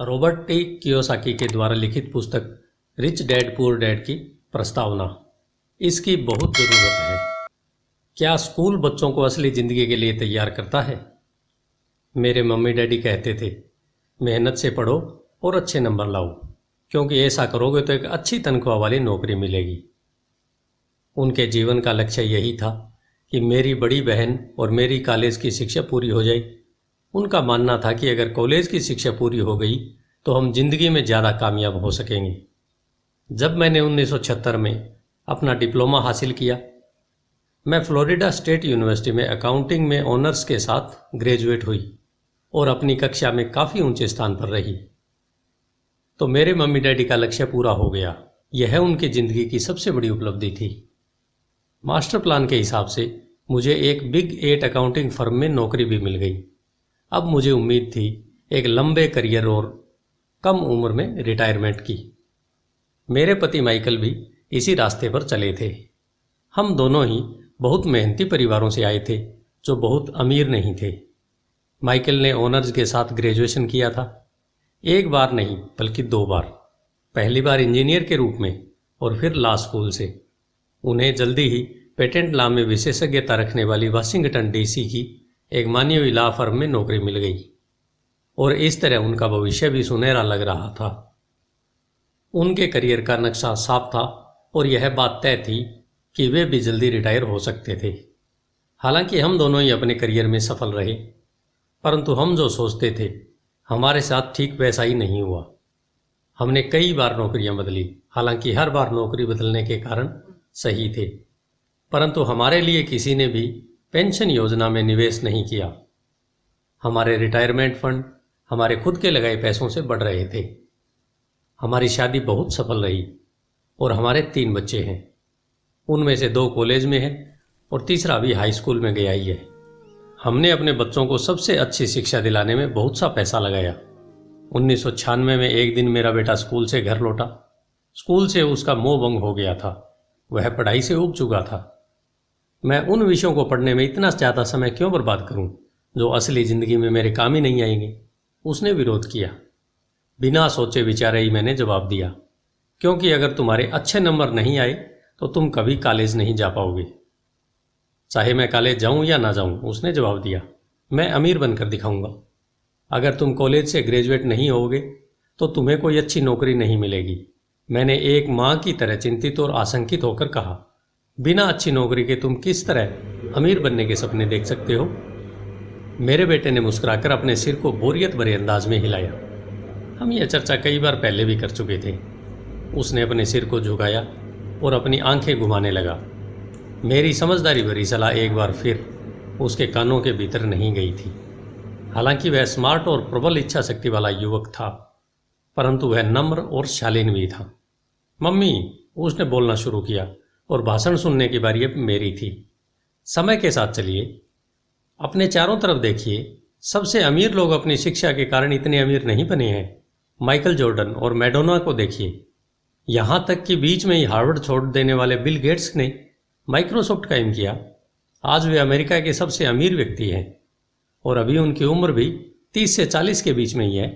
Robert T Kiyosaki के द्वारा लिखित पुस्तक रिच डैड पुअर डैड की प्रस्तावना। इसकी बहुत ज़रूरत है। क्या स्कूल बच्चों को असली ज़िंदगी के लिए तैयार करता है? मेरे मम्मी डैडी कहते थे, मेहनत से पढ़ो और अच्छे नंबर लाओ, क्योंकि ऐसा करोगे तो एक अच्छी तनख्वाह वाली नौकरी मिलेगी। उनके जीवन का लक्ष्य यही था कि मेरी बड़ी बहन और मेरी कॉलेज की शिक्षा पूरी हो जाए। उनका मानना था कि अगर कॉलेज की शिक्षा पूरी हो गई तो हम जिंदगी में ज़्यादा कामयाब हो सकेंगे। जब मैंने 1976 में अपना डिप्लोमा हासिल किया, मैं फ्लोरिडा स्टेट यूनिवर्सिटी में अकाउंटिंग में ऑनर्स के साथ ग्रेजुएट हुई और अपनी कक्षा में काफ़ी ऊंचे स्थान पर रही। तो मेरे मम्मी डैडी का लक्ष्य पूरा हो गया। यह उनकी ज़िंदगी की सबसे बड़ी उपलब्धि थी। मास्टर प्लान के हिसाब से मुझे एक बिग 8 अकाउंटिंग फर्म में नौकरी भी मिल गई। अब मुझे उम्मीद थी एक लंबे करियर और कम उम्र में रिटायरमेंट की। मेरे पति माइकल भी इसी रास्ते पर चले थे। हम दोनों ही बहुत मेहनती परिवारों से आए थे जो बहुत अमीर नहीं थे। माइकल ने ऑनर्स के साथ ग्रेजुएशन किया था, एक बार नहीं बल्कि 2 बार। पहली बार इंजीनियर के रूप में और फिर लॉ स्कूल से। उन्हें जल्दी ही पेटेंट लॉ में विशेषज्ञता रखने वाली वाशिंगटन डीसी की एक मानी हुई लॉ फर्म में नौकरी मिल गई और इस तरह उनका भविष्य भी सुनहरा लग रहा था। उनके करियर का नक्शा साफ था और यह बात तय थी कि वे भी जल्दी रिटायर हो सकते थे। हालांकि हम दोनों ही अपने करियर में सफल रहे, परंतु हम जो सोचते थे हमारे साथ ठीक वैसा ही नहीं हुआ। हमने कई बार नौकरियां बदली, हालांकि हर बार नौकरी बदलने के कारण सही थे, परंतु हमारे लिए किसी ने भी पेंशन योजना में निवेश नहीं किया। हमारे रिटायरमेंट फंड हमारे खुद के लगाए पैसों से बढ़ रहे थे। हमारी शादी बहुत सफल रही और हमारे 3 बच्चे हैं। उनमें से 2 कॉलेज में हैं और तीसरा भी हाई स्कूल में गया ही है। हमने अपने बच्चों को सबसे अच्छी शिक्षा दिलाने में बहुत सा पैसा लगाया। 1996 में एक दिन मेरा बेटा स्कूल से घर लौटा। स्कूल से उसका मोह भंग हो गया था। वह पढ़ाई से ऊब चुका था। मैं उन विषयों को पढ़ने में इतना ज़्यादा समय क्यों बर्बाद करूं जो असली ज़िंदगी में मेरे काम ही नहीं आएंगे। उसने विरोध किया। बिना सोचे विचारे ही मैंने जवाब दिया, क्योंकि अगर तुम्हारे अच्छे नंबर नहीं आए तो तुम कभी कॉलेज नहीं जा पाओगे। चाहे मैं कॉलेज जाऊं या ना जाऊं, उसने जवाब दिया, मैं अमीर बनकर दिखाऊंगा। अगर तुम कॉलेज से ग्रेजुएट नहीं होगे तो तुम्हें कोई अच्छी नौकरी नहीं मिलेगी। मैंने एक माँ की तरह चिंतित और आशंकित होकर कहा, बिना अच्छी नौकरी के तुम किस तरह अमीर बनने के सपने देख सकते हो? मेरे बेटे ने मुस्कुराकर अपने सिर को बोरियत भरे अंदाज में हिलाया। हम यह चर्चा कई बार पहले भी कर चुके थे। उसने अपने सिर को झुकाया और अपनी आंखें घुमाने लगा। मेरी समझदारी भरी सलाह एक बार फिर उसके कानों के भीतर नहीं गई थी। हालांकि वह स्मार्ट और प्रबल इच्छा शक्ति वाला युवक था, परंतु वह नम्र और शालीन भी था। मम्मी, उसने बोलना शुरू किया और भाषण सुनने की बारी अब मेरी थी। समय के साथ चलिए, अपने चारों तरफ देखिए। सबसे अमीर लोग अपनी शिक्षा के कारण इतने अमीर नहीं बने हैं। माइकल जॉर्डन और मैडोना को देखिए। यहाँ तक कि बीच में ही हार्वर्ड छोड़ देने वाले बिल गेट्स ने माइक्रोसॉफ्ट कायम किया। आज वे अमेरिका के सबसे अमीर व्यक्ति हैं और अभी उनकी उम्र भी 30 से 40 के बीच में ही है।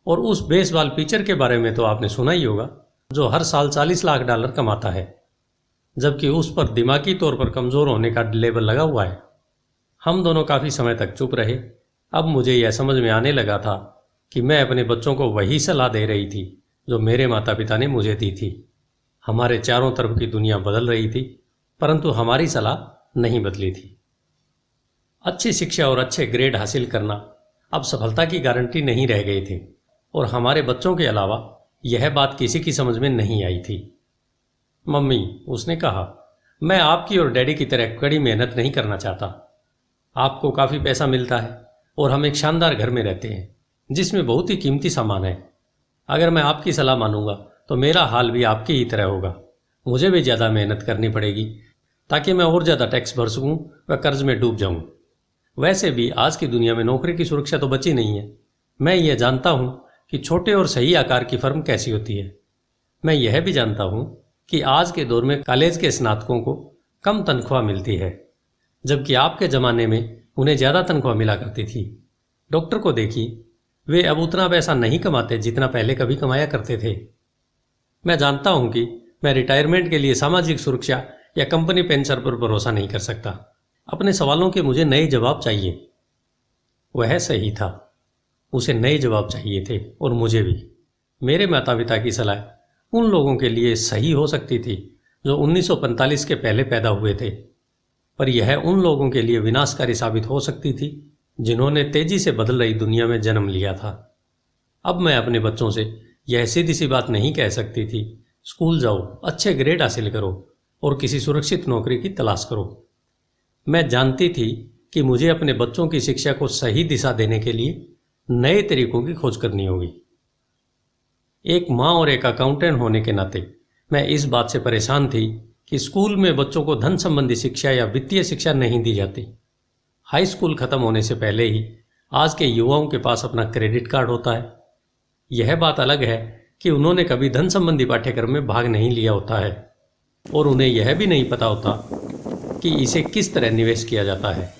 और उस बेसबॉल पिचर के बारे में तो आपने सुना ही होगा, जो हर साल $40 लाख कमाता है, जबकि उस पर दिमागी तौर पर कमज़ोर होने का लेबल लगा हुआ है। हम दोनों काफ़ी समय तक चुप रहे। अब मुझे यह समझ में आने लगा था कि मैं अपने बच्चों को वही सलाह दे रही थी जो मेरे माता पिता ने मुझे दी थी। हमारे चारों तरफ की दुनिया बदल रही थी, परंतु हमारी सलाह नहीं बदली थी। अच्छी शिक्षा और अच्छे ग्रेड हासिल करना अब सफलता की गारंटी नहीं रह गए थे और हमारे बच्चों के अलावा यह बात किसी की समझ में नहीं आई थी। मम्मी, उसने कहा, मैं आपकी और डैडी की तरह कड़ी मेहनत नहीं करना चाहता। आपको काफ़ी पैसा मिलता है और हम एक शानदार घर में रहते हैं जिसमें बहुत ही कीमती सामान है। अगर मैं आपकी सलाह मानूंगा तो मेरा हाल भी आपकी ही तरह होगा। मुझे भी ज़्यादा मेहनत करनी पड़ेगी ताकि मैं और ज़्यादा टैक्स भर सकूं व कर्ज में डूब जाऊं। वैसे भी आज की दुनिया में नौकरी की सुरक्षा तो बची नहीं है। मैं ये जानता हूं कि छोटे और सही आकार की फर्म कैसी होती है। मैं यह भी जानता हूं कि आज के दौर में कॉलेज के स्नातकों को कम तनख्वाह मिलती है, जबकि आपके ज़माने में उन्हें ज़्यादा तनख्वाह मिला करती थी। डॉक्टर को देखिए, वे अब उतना पैसा नहीं कमाते जितना पहले कभी कमाया करते थे। मैं जानता हूं कि मैं रिटायरमेंट के लिए सामाजिक सुरक्षा या कंपनी पेंशन पर भरोसा नहीं कर सकता। अपने सवालों के मुझे नए जवाब चाहिए। वह सही था, उसे नए जवाब चाहिए थे और मुझे भी। मेरे माता पिता की सलाह उन लोगों के लिए सही हो सकती थी जो 1945 के पहले पैदा हुए थे, पर यह उन लोगों के लिए विनाशकारी साबित हो सकती थी जिन्होंने तेजी से बदल रही दुनिया में जन्म लिया था। अब मैं अपने बच्चों से यह सीधी सी बात नहीं कह सकती थी, स्कूल जाओ, अच्छे ग्रेड हासिल करो और किसी सुरक्षित नौकरी की तलाश करो। मैं जानती थी कि मुझे अपने बच्चों की शिक्षा को सही दिशा देने के लिए नए तरीकों की खोज करनी होगी। एक माँ और एक अकाउंटेंट होने के नाते मैं इस बात से परेशान थी कि स्कूल में बच्चों को धन संबंधी शिक्षा या वित्तीय शिक्षा नहीं दी जाती। हाई स्कूल खत्म होने से पहले ही आज के युवाओं के पास अपना क्रेडिट कार्ड होता है। यह बात अलग है कि उन्होंने कभी धन संबंधी पाठ्यक्रम में भाग नहीं लिया होता है और उन्हें यह भी नहीं पता होता कि इसे किस तरह निवेश किया जाता है।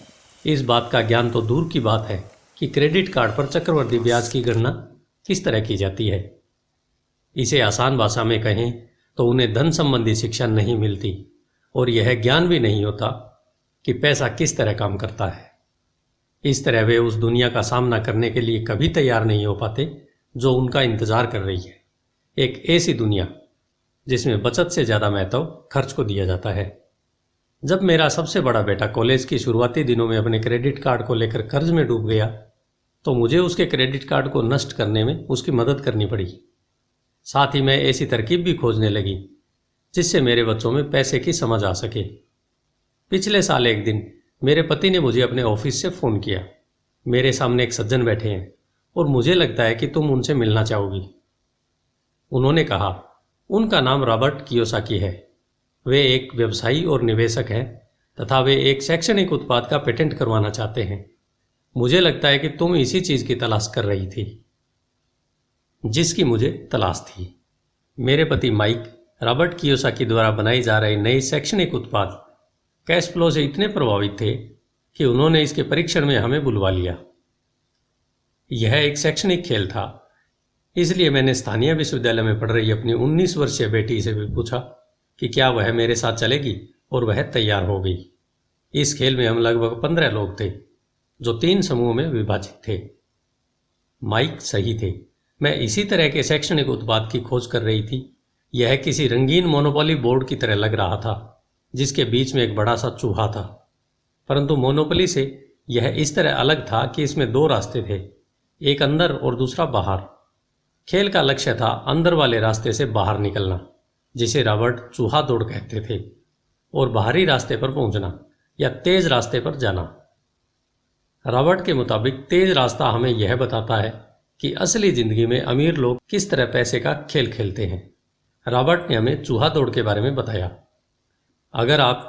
इस बात का ज्ञान तो दूर की बात है कि क्रेडिट कार्ड पर चक्रवृद्धि ब्याज की गणना किस तरह की जाती है। इसे आसान भाषा में कहें तो उन्हें धन संबंधी शिक्षा नहीं मिलती और यह ज्ञान भी नहीं होता कि पैसा किस तरह काम करता है। इस तरह वे उस दुनिया का सामना करने के लिए कभी तैयार नहीं हो पाते जो उनका इंतजार कर रही है। एक ऐसी दुनिया जिसमें बचत से ज़्यादा महत्व खर्च को दिया जाता है। जब मेरा सबसे बड़ा बेटा कॉलेज की शुरुआती दिनों में अपने क्रेडिट कार्ड को लेकर कर्ज में डूब गया तो मुझे उसके क्रेडिट कार्ड को नष्ट करने में उसकी मदद करनी पड़ी। साथ ही मैं ऐसी तरकीब भी खोजने लगी जिससे मेरे बच्चों में पैसे की समझ आ सके। पिछले साल एक दिन मेरे पति ने मुझे अपने ऑफिस से फ़ोन किया। मेरे सामने एक सज्जन बैठे हैं और मुझे लगता है कि तुम उनसे मिलना चाहोगी। उन्होंने कहा। उनका नाम रॉबर्ट कियोसाकी है। वे एक व्यवसायी और निवेशक हैं तथा वे एक शैक्षणिक उत्पाद का पेटेंट करवाना चाहते हैं। मुझे लगता है कि तुम इसी चीज़ की तलाश कर रही थी जिसकी मुझे तलाश थी। मेरे पति माइक रॉबर्ट कियोसाकी द्वारा बनाई जा रही नई शैक्षणिक उत्पाद कैश फ्लो से इतने प्रभावित थे कि उन्होंने इसके परीक्षण में हमें बुलवा लिया। यह एक शैक्षणिक खेल था, इसलिए मैंने स्थानीय विश्वविद्यालय में पढ़ रही अपनी 19 वर्षीय बेटी से भी पूछा कि क्या वह मेरे साथ चलेगी और वह तैयार हो गई। इस खेल में हम लगभग 15 लोग थे जो 3 समूह में विभाजित थे। माइक सही थे। मैं इसी तरह के शैक्षणिक उत्पाद की खोज कर रही थी। यह किसी रंगीन मोनोपोली बोर्ड की तरह लग रहा था जिसके बीच में एक बड़ा सा चूहा था, परंतु मोनोपोली से यह इस तरह अलग था कि इसमें 2 रास्ते थे, एक अंदर और दूसरा बाहर। खेल का लक्ष्य था अंदर वाले रास्ते से बाहर निकलना, जिसे रॉबर्ट चूहा दौड़ कहते थे, और बाहरी रास्ते पर पहुंचना या तेज रास्ते पर जाना। रॉबर्ट के मुताबिक तेज रास्ता हमें यह बताता है कि असली जिंदगी में अमीर लोग किस तरह पैसे का खेल खेलते हैं। रॉबर्ट ने हमें चूहा दौड़ के बारे में बताया। अगर आप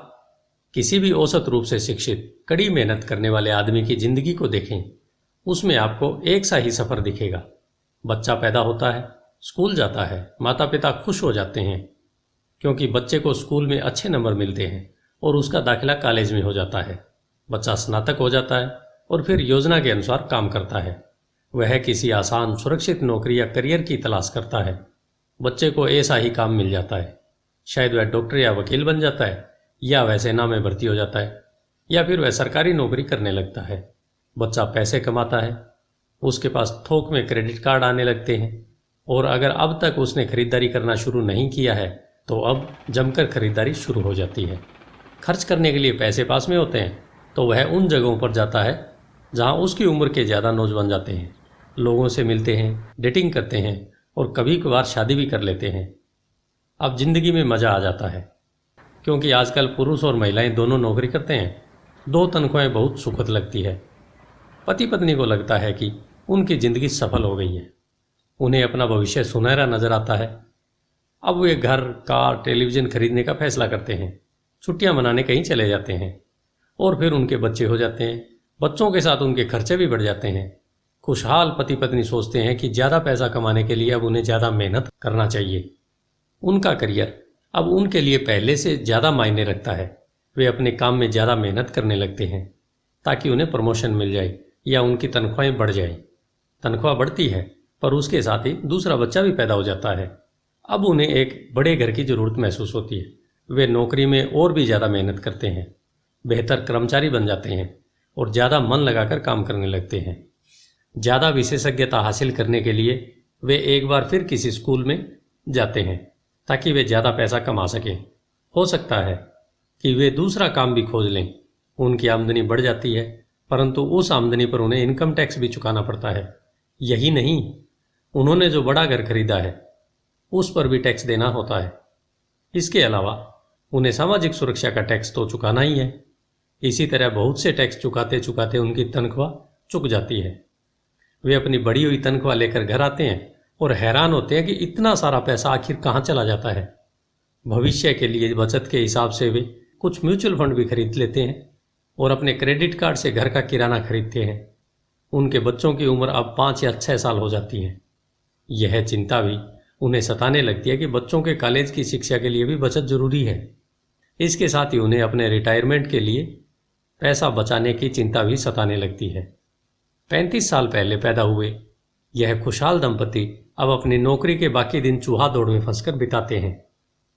किसी भी औसत रूप से शिक्षित, कड़ी मेहनत करने वाले आदमी की जिंदगी को देखें, उसमें आपको एक सा ही सफ़र दिखेगा। बच्चा पैदा होता है, स्कूल जाता है, माता पिता खुश हो जाते हैं क्योंकि बच्चे को स्कूल में अच्छे नंबर मिलते हैं और उसका दाखिला कॉलेज में हो जाता है। बच्चा स्नातक हो जाता है और फिर योजना के अनुसार काम करता है। वह किसी आसान, सुरक्षित नौकरी या करियर की तलाश करता है। बच्चे को ऐसा ही काम मिल जाता है। शायद वह डॉक्टर या वकील बन जाता है, या वह सेना में भर्ती हो जाता है, या फिर वह सरकारी नौकरी करने लगता है। बच्चा पैसे कमाता है, उसके पास थोक में क्रेडिट कार्ड आने लगते हैं, और अगर अब तक उसने खरीदारी करना शुरू नहीं किया है तो अब जमकर खरीदारी शुरू हो जाती है। खर्च करने के लिए पैसे पास में होते हैं तो वह उन जगहों पर जाता है जहां उसकी उम्र के ज़्यादा नौजवान जाते हैं, लोगों से मिलते हैं, डेटिंग करते हैं और कभी कभार शादी भी कर लेते हैं। अब जिंदगी में मज़ा आ जाता है क्योंकि आजकल पुरुष और महिलाएं दोनों नौकरी करते हैं। 2 तनख्वाहें बहुत सुखद लगती है। पति पत्नी को लगता है कि उनकी ज़िंदगी सफल हो गई है। उन्हें अपना भविष्य सुनहरा नजर आता है। अब वे घर, कार, टेलीविज़न खरीदने का फैसला करते हैं, छुट्टियां मनाने कहीं चले जाते हैं, और फिर उनके बच्चे हो जाते हैं। बच्चों के साथ उनके खर्चे भी बढ़ जाते हैं। खुशहाल पति पत्नी सोचते हैं कि ज़्यादा पैसा कमाने के लिए अब उन्हें ज़्यादा मेहनत करना चाहिए। उनका करियर अब उनके लिए पहले से ज़्यादा मायने रखता है। वे अपने काम में ज़्यादा मेहनत करने लगते हैं ताकि उन्हें प्रमोशन मिल जाए या उनकी तनख्वाहें बढ़ जाएं। तनख्वाह बढ़ती है, पर उसके साथ ही दूसरा बच्चा भी पैदा हो जाता है। अब उन्हें एक बड़े घर की ज़रूरत महसूस होती है। वे नौकरी में और भी ज़्यादा मेहनत करते हैं, बेहतर कर्मचारी बन जाते हैं और ज़्यादा मन लगाकर काम करने लगते हैं। ज़्यादा विशेषज्ञता हासिल करने के लिए वे एक बार फिर किसी स्कूल में जाते हैं ताकि वे ज़्यादा पैसा कमा सकें। हो सकता है कि वे दूसरा काम भी खोज लें। उनकी आमदनी बढ़ जाती है, परंतु उस आमदनी पर उन्हें इनकम टैक्स भी चुकाना पड़ता है। यही नहीं, उन्होंने जो बड़ा घर खरीदा है उस पर भी टैक्स देना होता है। इसके अलावा उन्हें सामाजिक सुरक्षा का टैक्स तो चुकाना ही है। इसी तरह बहुत से टैक्स चुकाते चुकाते उनकी तनख्वाह चुक जाती है। वे अपनी बढ़ी हुई तनख्वाह लेकर घर आते हैं और हैरान होते हैं कि इतना सारा पैसा आखिर कहाँ चला जाता है। भविष्य के लिए बचत के हिसाब से वे कुछ म्यूचुअल फंड भी खरीद लेते हैं और अपने क्रेडिट कार्ड से घर का किराना खरीदते हैं। उनके बच्चों की उम्र अब 5 या 6 साल हो जाती है। यह चिंता भी उन्हें सताने लगती है कि बच्चों के कॉलेज की शिक्षा के लिए भी बचत जरूरी है। इसके साथ ही उन्हें अपने रिटायरमेंट के लिए पैसा बचाने की चिंता भी सताने लगती है। 35 साल पहले पैदा हुए यह खुशहाल दंपति अब अपनी नौकरी के बाकी दिन चूहा दौड़ में फंसकर बिताते हैं।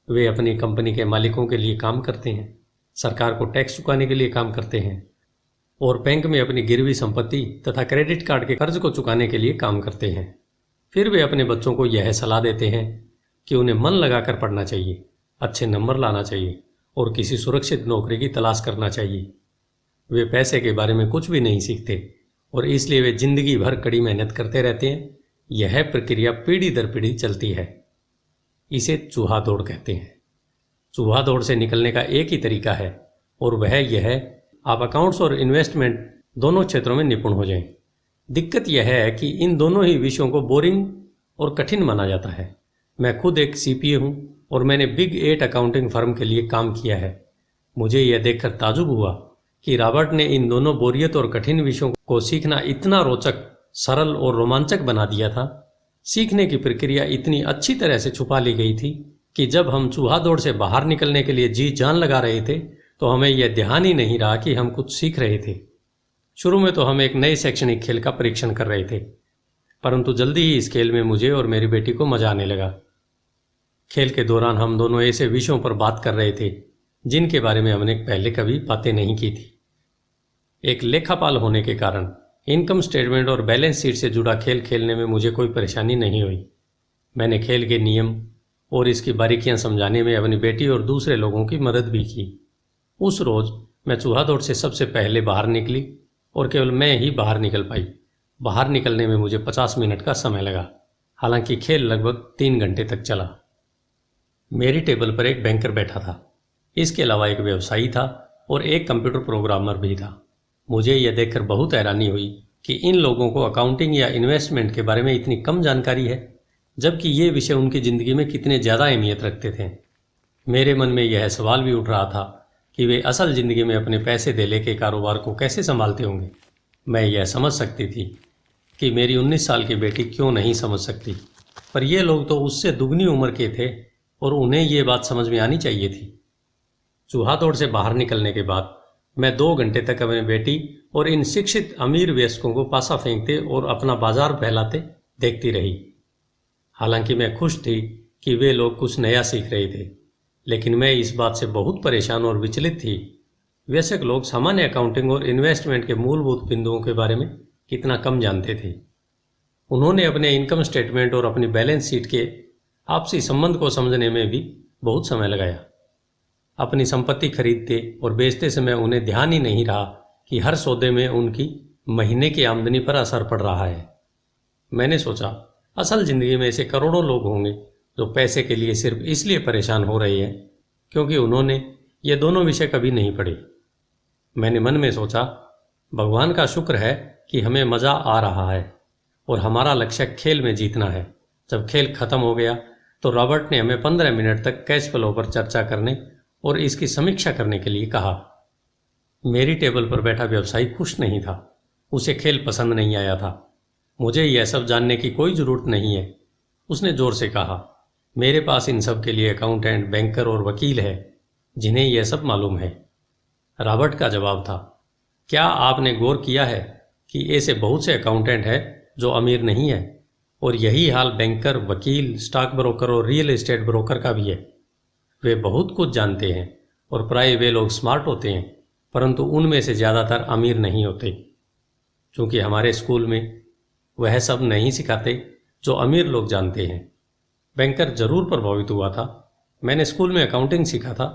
वे अपनी कंपनी के मालिकों के लिए काम करते हैं, सरकार को टैक्स चुकाने के लिए काम करते हैं और बैंक में अपनी गिरवी संपत्ति तथा क्रेडिट कार्ड के कर्ज को चुकाने के लिए काम करते हैं। फिर वे अपने बच्चों को यह सलाह देते हैं कि उन्हें मन लगाकर पढ़ना चाहिए, अच्छे नंबर लाना चाहिए और किसी सुरक्षित नौकरी की तलाश करना चाहिए। वे पैसे के बारे में कुछ भी नहीं सीखते और इसलिए वे जिंदगी भर कड़ी मेहनत करते रहते हैं। यह प्रक्रिया पीढ़ी दर पीढ़ी चलती है। इसे चूहा दौड़ कहते हैं। चूहा दौड़ से निकलने का एक ही तरीका है और वह यह है, आप अकाउंट्स और इन्वेस्टमेंट दोनों क्षेत्रों में निपुण हो जाएं। दिक्कत यह है कि इन दोनों ही विषयों को बोरिंग और कठिन माना जाता है। मैं खुद एक सीपीए हूँ और मैंने बिग 8 अकाउंटिंग फर्म के लिए काम किया है। मुझे यह देखकर ताजुब हुआ कि रॉबर्ट ने इन दोनों बोरियत और कठिन विषयों को सीखना इतना रोचक, सरल और रोमांचक बना दिया था। सीखने की प्रक्रिया इतनी अच्छी तरह से छुपा ली गई थी कि जब हम चूहा दौड़ से बाहर निकलने के लिए जी जान लगा रहे थे तो हमें यह ध्यान ही नहीं रहा कि हम कुछ सीख रहे थे। शुरू में तो हम एक नए शैक्षणिक खेल का परीक्षण कर रहे थे, परंतु जल्दी ही इस खेल में मुझे और मेरी बेटी को मजा आने लगा। खेल के दौरान हम दोनों ऐसे विषयों पर बात कर रहे थे जिनके बारे में हमने पहले कभी बातें नहीं की थी। एक लेखापाल होने के कारण इनकम स्टेटमेंट और बैलेंस शीट से जुड़ा खेल खेलने में मुझे कोई परेशानी नहीं हुई। मैंने खेल के नियम और इसकी बारीकियां समझाने में अपनी बेटी और दूसरे लोगों की मदद भी की। उस रोज़ मैं चूहा दौड़ से सबसे पहले बाहर निकली और केवल मैं ही बाहर निकल पाई। बाहर निकलने में मुझे 50 मिनट का समय लगा, हालांकि खेल लगभग 3 घंटे तक चला। मेरी टेबल पर एक बैंकर बैठा था, इसके अलावा एक व्यवसायी था और एक कंप्यूटर प्रोग्रामर भी था। मुझे यह देखकर बहुत हैरानी हुई कि इन लोगों को अकाउंटिंग या इन्वेस्टमेंट के बारे में इतनी कम जानकारी है, जबकि ये विषय उनकी ज़िंदगी में कितने ज़्यादा अहमियत रखते थे। मेरे मन में यह सवाल भी उठ रहा था कि वे असल ज़िंदगी में अपने पैसे धेले के कारोबार को कैसे संभालते होंगे। मैं यह समझ सकती थी कि मेरी 19 साल की बेटी क्यों नहीं समझ सकती, पर ये लोग तो उससे दुगनी उम्र के थे और उन्हें ये बात समझ में आनी चाहिए थी। चूहा दौड़ से बाहर निकलने के बाद मैं 2 घंटे तक अपनी बेटी और इन शिक्षित अमीर वयस्कों को पासा फेंकते और अपना बाजार फैलाते देखती रही। हालांकि मैं खुश थी कि वे लोग कुछ नया सीख रहे थे, लेकिन मैं इस बात से बहुत परेशान और विचलित थी। वयस्क लोग सामान्य अकाउंटिंग और इन्वेस्टमेंट के मूलभूत बिंदुओं के बारे में कितना कम जानते थे। उन्होंने अपने इनकम स्टेटमेंट और अपनी बैलेंस शीट के आपसी संबंध को समझने में भी बहुत समय लगाया। अपनी संपत्ति खरीदते और बेचते समय उन्हें ध्यान ही नहीं रहा कि हर सौदे में उनकी महीने की आमदनी पर असर पड़ रहा है। मैंने सोचा, असल ज़िंदगी में ऐसे करोड़ों लोग होंगे जो पैसे के लिए सिर्फ इसलिए परेशान हो रहे हैं क्योंकि उन्होंने ये दोनों विषय कभी नहीं पढ़े। मैंने मन में सोचा, भगवान का शुक्र है कि हमें मज़ा आ रहा है और हमारा लक्ष्य खेल में जीतना है। जब खेल खत्म हो गया तो रॉबर्ट ने हमें 15 मिनट तक कैश फ्लो पर चर्चा करने और इसकी समीक्षा करने के लिए कहा। मेरी टेबल पर बैठा व्यवसायी खुश नहीं था, उसे खेल पसंद नहीं आया था। मुझे यह सब जानने की कोई ज़रूरत नहीं है, उसने ज़ोर से कहा। मेरे पास इन सब के लिए अकाउंटेंट, बैंकर और वकील है जिन्हें यह सब मालूम है। रॉबर्ट का जवाब था, क्या आपने गौर किया है कि ऐसे बहुत से अकाउंटेंट हैं जो अमीर नहीं है, और यही हाल बैंकर, वकील, स्टॉक ब्रोकर और रियल एस्टेट ब्रोकर का भी है। वे बहुत कुछ जानते हैं और प्राय वे लोग स्मार्ट होते हैं, परंतु उनमें से ज़्यादातर अमीर नहीं होते। क्योंकि हमारे स्कूल में वह सब नहीं सिखाते जो अमीर लोग जानते हैं। बैंकर जरूर प्रभावित हुआ था। मैंने स्कूल में अकाउंटिंग सीखा था,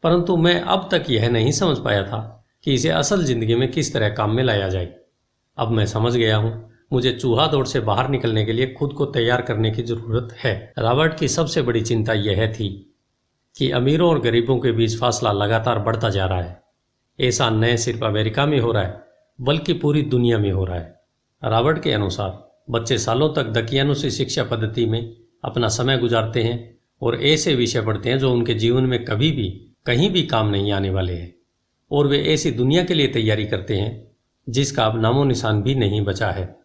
परंतु मैं अब तक यह नहीं समझ पाया था कि इसे असल ज़िंदगी में किस तरह काम में लाया जाए। अब मैं समझ गया हूँ, मुझे चूहा दौड़ से बाहर निकलने के लिए खुद को तैयार करने की ज़रूरत है। रॉबर्ट की सबसे बड़ी चिंता यह थी कि अमीरों और गरीबों के बीच फासला लगातार बढ़ता जा रहा है। ऐसा न सिर्फ अमेरिका में हो रहा है, बल्कि पूरी दुनिया में हो रहा है। रॉबर्ट के अनुसार बच्चे सालों तक दकियानुसी शिक्षा पद्धति में अपना समय गुजारते हैं और ऐसे विषय पढ़ते हैं जो उनके जीवन में कभी भी कहीं भी काम नहीं आने वाले हैं, और वे ऐसी दुनिया के लिए तैयारी करते हैं जिसका अब नामो निशान भी नहीं बचा है।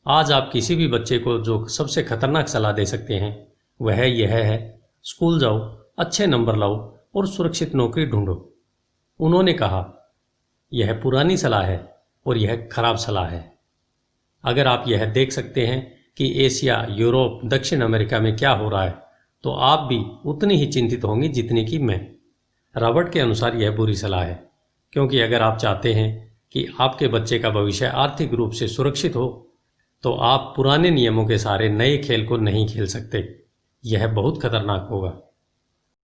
आज आप किसी भी बच्चे को जो सबसे खतरनाक सलाह दे सकते हैं वह यह है, स्कूल जाओ, अच्छे नंबर लाओ और सुरक्षित नौकरी ढूंढो। उन्होंने कहा, यह पुरानी सलाह है और यह खराब सलाह है। अगर आप यह देख सकते हैं कि एशिया, यूरोप, दक्षिण अमेरिका में क्या हो रहा है, तो आप भी उतनी ही चिंतित होंगी जितनी कि मैं। रॉबर्ट के अनुसार यह बुरी सलाह है, क्योंकि अगर आप चाहते हैं कि आपके बच्चे का भविष्य आर्थिक रूप से सुरक्षित हो, तो आप पुराने नियमों के सहारे नए खेल को नहीं खेल सकते। यह बहुत खतरनाक होगा।